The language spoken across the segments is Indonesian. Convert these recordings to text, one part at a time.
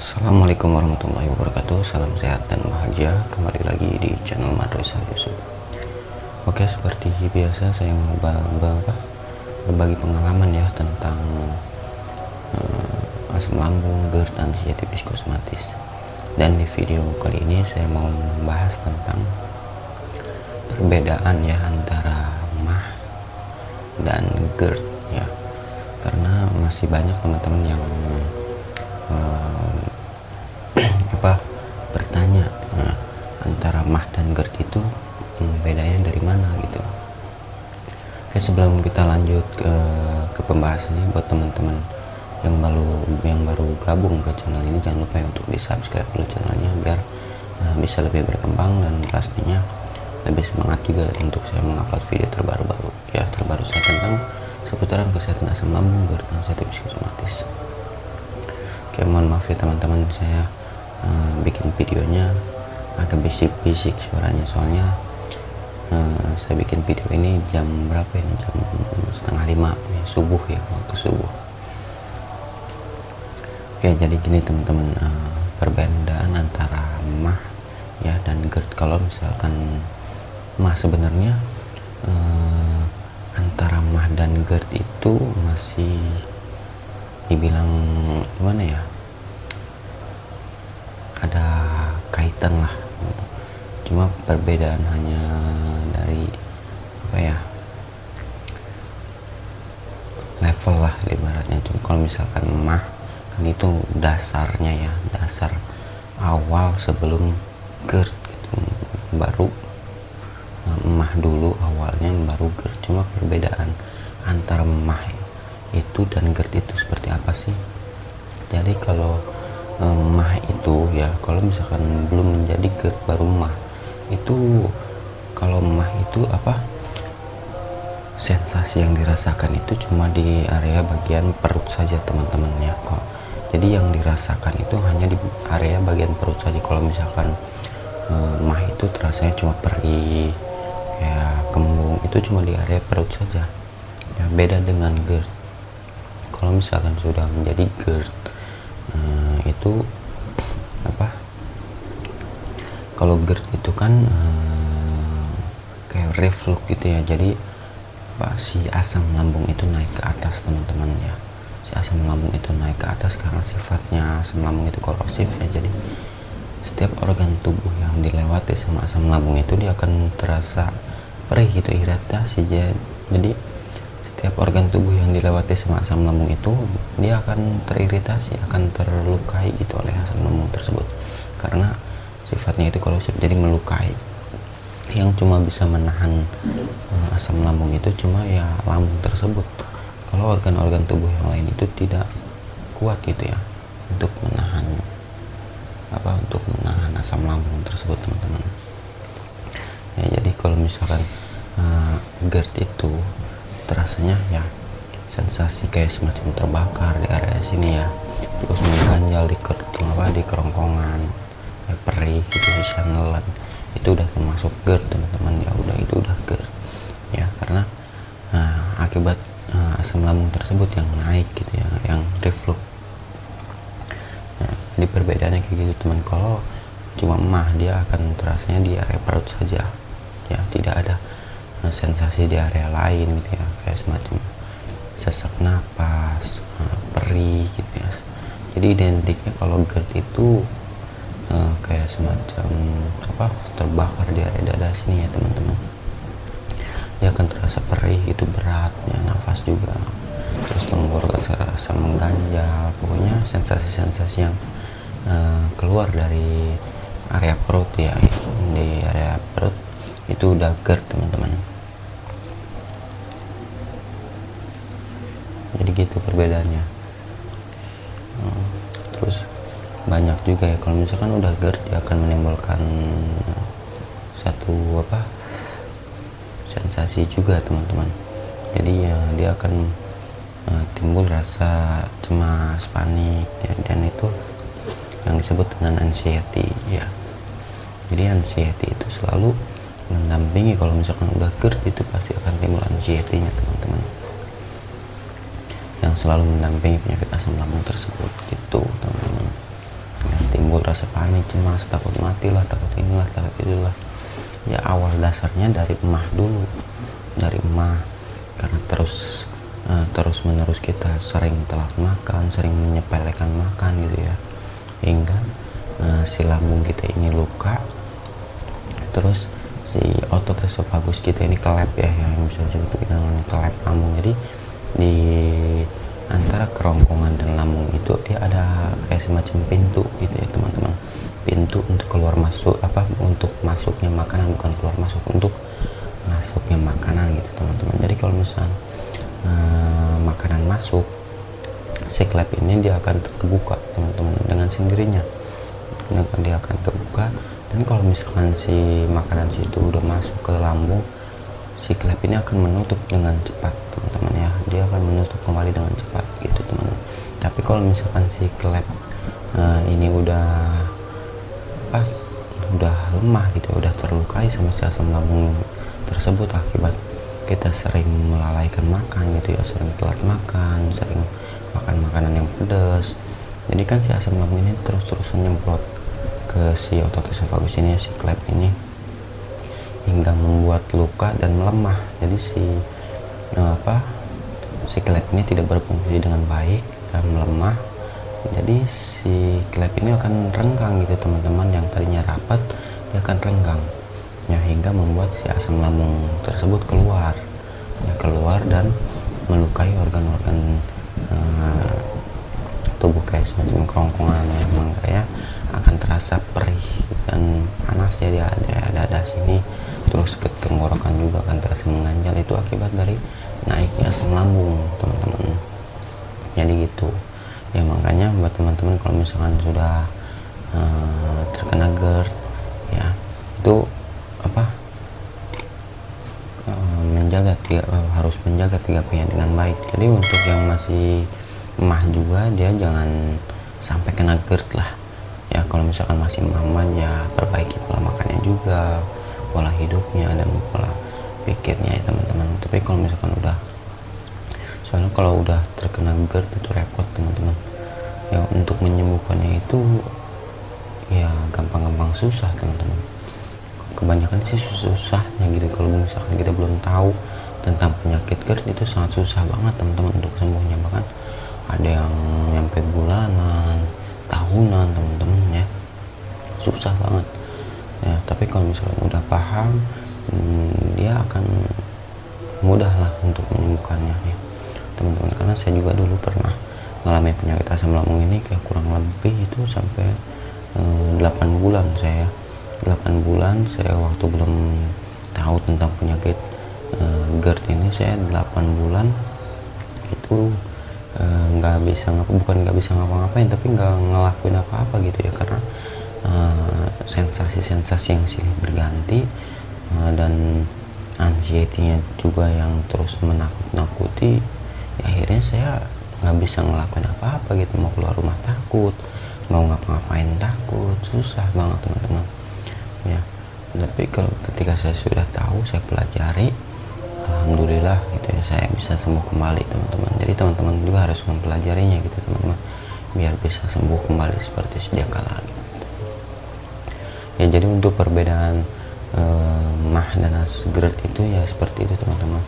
Assalamualaikum warahmatullahi wabarakatuh. Salam sehat dan bahagia. Kembali lagi di channel Madrasah Yusuf. Oke, seperti biasa saya mau berbagi pengalaman ya tentang asam lambung, GERD, anxiety psikosomatis. Dan di video kali ini saya mau membahas tentang perbedaan ya antara MAH dan GERD ya. Karena masih banyak teman-teman yang bertanya antara MAH dan GERD itu bedanya dari mana gitu. Oke, sebelum kita lanjut ke pembahasannya, buat teman-teman yang baru gabung ke channel ini, jangan lupa ya untuk di subscribe dulu channelnya biar bisa lebih berkembang dan pastinya lebih semangat juga untuk saya mengupload video terbaru saya tentang seputaran kesehatan asam lambung, GERD, dan anxiety psikosomatis. Oke, mohon maaf ya teman-teman, saya bikin videonya agak bisik-bisik suaranya, soalnya saya bikin video ini jam berapa ini, jam 4:30 ya, subuh ya, waktu subuh. Oke, jadi gini teman-teman, perbedaan antara MAH ya dan GERD. Kalau misalkan MAH sebenarnya antara MAH dan GERD itu masih dibilang gimana ya, ada kaitan lah, cuma perbedaan hanya dari level lah ibaratnya. Cuma kalau misalkan MAH kan itu dasarnya ya, dasar awal sebelum GERD gitu, baru MAH dulu awalnya baru GERD. Cuma perbedaan antara MAH itu dan GERD itu seperti apa sih? Jadi kalau MAH itu ya, kalau misalkan belum menjadi GERD baru MAH itu, kalau MAH itu sensasi yang dirasakan itu cuma di area bagian perut saja teman-teman ya kok. Jadi yang dirasakan itu hanya di area bagian perut saja. Kalau misalkan MAH itu terasanya cuma perih, kayak kembung, itu cuma di area perut saja ya, beda dengan GERD. Kalau misalkan sudah menjadi GERD itu kalau GERD itu kan kayak reflux gitu ya. Jadi si asam lambung itu naik ke atas teman-teman ya. Si asam lambung itu naik ke atas karena sifatnya asam lambung itu korosif ya. Jadi setiap organ tubuh yang dilewati sama asam lambung itu dia akan terasa perih gitu, iritasi. Jadi setiap organ tubuh yang dilewati sama asam lambung itu dia akan teriritasi, akan terlukai itu oleh asam lambung tersebut, karena sifatnya itu korosif, jadi melukai. Yang cuma bisa menahan asam lambung itu cuma ya lambung tersebut. Kalau organ-organ tubuh yang lain itu tidak kuat gitu ya untuk menahan asam lambung tersebut teman-teman ya. Jadi kalau misalkan GERD itu terasanya ya sensasi kayak semacam terbakar di area sini ya, terus mengganjal di kerongkongan ya, perih gitu, susah nelan, itu udah termasuk GERD teman-teman ya. Itu udah GERD ya, karena akibat asam lambung tersebut yang naik gitu ya, yang reflux. Di perbedaannya kayak gitu teman. Kalau cuma MAH dia akan terasanya di area perut saja ya, tidak ada sensasi di area lain gitu ya, kayak semacam sesak napas, perih gitu ya. Jadi identiknya kalau GERD itu kayak semacam terbakar di area dada sini ya teman-teman. Dia akan terasa perih, itu beratnya, nafas juga, terus tenggorokan serasa mengganjal, pokoknya sensasi-sensasi yang keluar dari area perut ya, di area perut itu udah GERD teman-teman. Jadi gitu perbedaannya. Terus banyak juga ya, kalau misalkan udah GERD dia akan menimbulkan satu sensasi juga teman-teman. Jadi ya dia akan timbul rasa cemas, panik ya, dan itu yang disebut dengan anxiety ya. Jadi anxiety itu selalu mendampingi, kalau misalkan udah GERD itu pasti akan timbul anxiety-nya teman-teman, yang selalu mendampingi penyakit asam lambung tersebut gitu teman-teman. rasa panik, cemas, takut mati lah, takut inilah, takut itulah. Ya awal dasarnya dari emah dulu, dari emah, karena terus menerus kita sering telat makan, sering menyepelekan makan gitu ya, hingga si lambung kita ini luka, terus si otot esofagus kita ini kelep ya, yang bisa disebut dengan kelep lambung. Jadi di antara kerongkongan dan lambung itu dia ada kayak semacam pintu gitu ya teman-teman, pintu untuk keluar masuk, untuk masuknya makanan, bukan keluar masuk, untuk masuknya makanan gitu teman-teman. Jadi kalau misalnya makanan masuk, si klep ini dia akan terbuka teman-teman dengan sendirinya, dia akan terbuka. Dan kalau misalkan si makanan situ udah masuk ke lambung, si klep ini akan menutup dengan cepat teman-teman ya, dia akan menutup kembali dengan cepat gitu teman-teman. Tapi kalau misalkan si klep ini udah lemah gitu, udah terlukai sama si asam lambung tersebut akibat kita sering melalaikan makan gitu ya, sering telat makan, sering makan makanan yang pedas. Jadi kan si asam lambung ini terus-terusan nyemprot ke si otot esofagus ini, si klep ini, hingga membuat luka dan melemah. Jadi si klep ini tidak berfungsi dengan baik dan melemah. Jadi si klep ini akan renggang gitu teman-teman, yang tadinya rapat dia akan renggang ya, hingga membuat si asam lambung tersebut keluar dan melukai organ-organ tubuh kayak semacam kerongkongan ya, memang kayak akan terasa perih dan panas ya di dada sini, terus ke tenggorokan juga akan terasa mengganjal. Itu akibat dari naiknya asam lambung teman-teman. Jadi gitu ya, makanya buat teman-teman kalau misalkan sudah terkena GERD ya, itu harus menjaga 3P dengan baik. Jadi untuk yang masih emah juga, dia jangan sampai kena GERD lah ya. Kalau misalkan masih emah ya perbaiki pola makannya juga, pola hidupnya dan pola pikirnya ya teman-teman. Tapi kalau misalkan soalnya kalau udah terkena GERD itu repot teman-teman ya, untuk menyembuhkannya itu ya gampang-gampang susah teman-teman. Kebanyakan sih susahnya gitu, kalau misalkan kita belum tahu tentang penyakit GERD itu sangat susah banget teman-teman untuk sembuhnya. Bahkan ada yang nyampe bulanan, tahunan teman-teman ya, susah banget ya. Tapi kalau misalkan udah paham, dia akan mudah lah untuk menyembuhkannya ya teman-teman. Karena saya juga dulu pernah mengalami penyakit asam lambung ini kayak kurang lebih itu sampai 8 bulan saya 8 bulan saya waktu belum tahu tentang penyakit GERD ini. Saya 8 bulan itu nggak bisa ngapa-ngapain, tapi nggak ngelakuin apa-apa gitu ya, karena sensasi-sensasi yang silih berganti dan anxiety-nya juga yang terus menakut-nakuti ya, akhirnya saya nggak bisa ngelakuin apa-apa gitu. Mau keluar rumah takut, mau ngapa-ngapain takut, susah banget teman-teman ya. Tapi kalau ketika saya sudah tahu, saya pelajari, alhamdulillah gitu ya, saya bisa sembuh kembali teman-teman. Jadi teman-teman juga harus mempelajarinya gitu teman-teman, biar bisa sembuh kembali seperti sedia kala gitu. Ya jadi untuk perbedaan mah dan GERD itu ya seperti itu teman-teman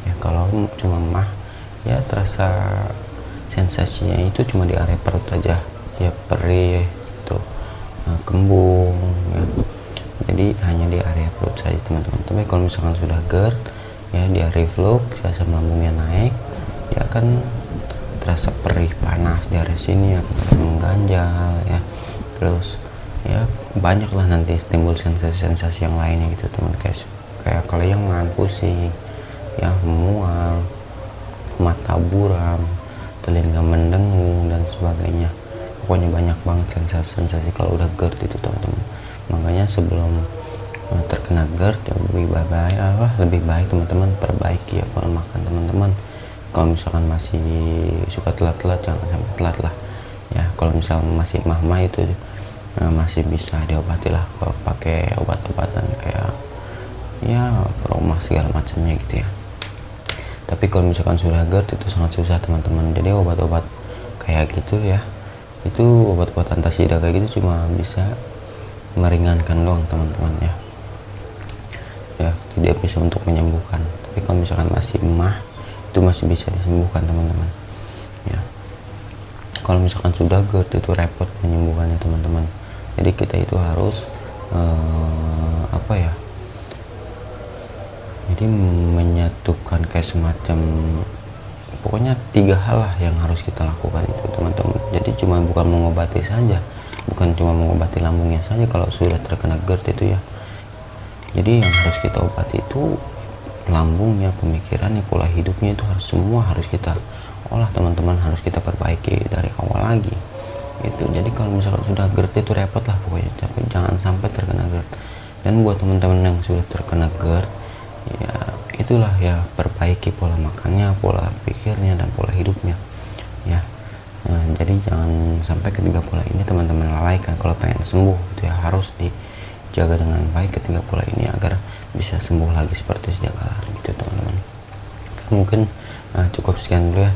ya. Kalau cuma mah ya terasa sensasinya itu cuma di area perut aja ya, perih itu, kembung ya. Jadi hanya di area perut saja teman-teman. Tapi kalau misalkan sudah GERD ya, dia reflux, asam lambungnya naik, dia akan terasa perih, panas di area sini, akan terasa mengganjal ya. Terus ya banyak lah nanti timbul sensasi-sensasi yang lainnya gitu teman, kayak kelayangan, pusing ya, mual, mata buram, telinga mendengung dan sebagainya. Pokoknya banyak banget sensasi kalau udah GERD itu teman-teman. Makanya sebelum terkena GERD ya lebih baik teman-teman perbaiki ya pola makan teman-teman. Kalau misalkan masih suka telat-telat, jangan sampai telat lah ya. Kalau misalkan masih mah itu masih bisa diobati lah kalau pakai obat-obatan kayak ya proma segala macamnya gitu ya. Tapi kalau misalkan sudah GERD itu sangat susah teman-teman. Jadi obat-obat kayak gitu ya Itu obat-obat antasida kayak gitu cuma bisa meringankan doang teman-teman ya, tidak bisa untuk menyembuhkan. Tapi kalau misalkan masih emah itu masih bisa disembuhkan teman-teman ya. Kalau misalkan sudah GERD itu repot menyembuhkannya teman-teman. Jadi kita itu harus jadi menyatukan kayak semacam, pokoknya 3 hal lah yang harus kita lakukan itu teman-teman. Jadi cuma bukan mengobati saja, bukan cuma mengobati lambungnya saja kalau sudah terkena GERD itu ya. Jadi yang harus kita obati itu lambungnya, pemikirannya, pola hidupnya, itu semua harus kita olah teman-teman, harus kita perbaiki dari awal lagi itu. Jadi kalau misalkan sudah GERD itu repot lah pokoknya, tapi jangan sampai terkena GERD. Dan buat teman-teman yang sudah terkena GERD ya, itulah ya, perbaiki pola makannya, pola pikirnya, dan pola hidupnya ya. Jadi jangan sampai ketiga pola ini teman-teman lalaikan. Kalau pengen sembuh itu ya harus dijaga dengan baik ketiga pola ini agar bisa sembuh lagi seperti sedia kala gitu teman-teman. Mungkin cukup sekian dulu ya.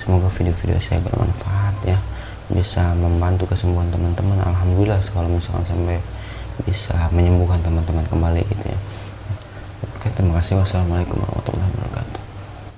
Semoga video-video saya bermanfaat ya, bisa membantu kesembuhan teman-teman. Alhamdulillah kalau misalkan sampai bisa menyembuhkan teman-teman kembali gitu ya. Oke, terima kasih. Wassalamualaikum warahmatullahi wabarakatuh.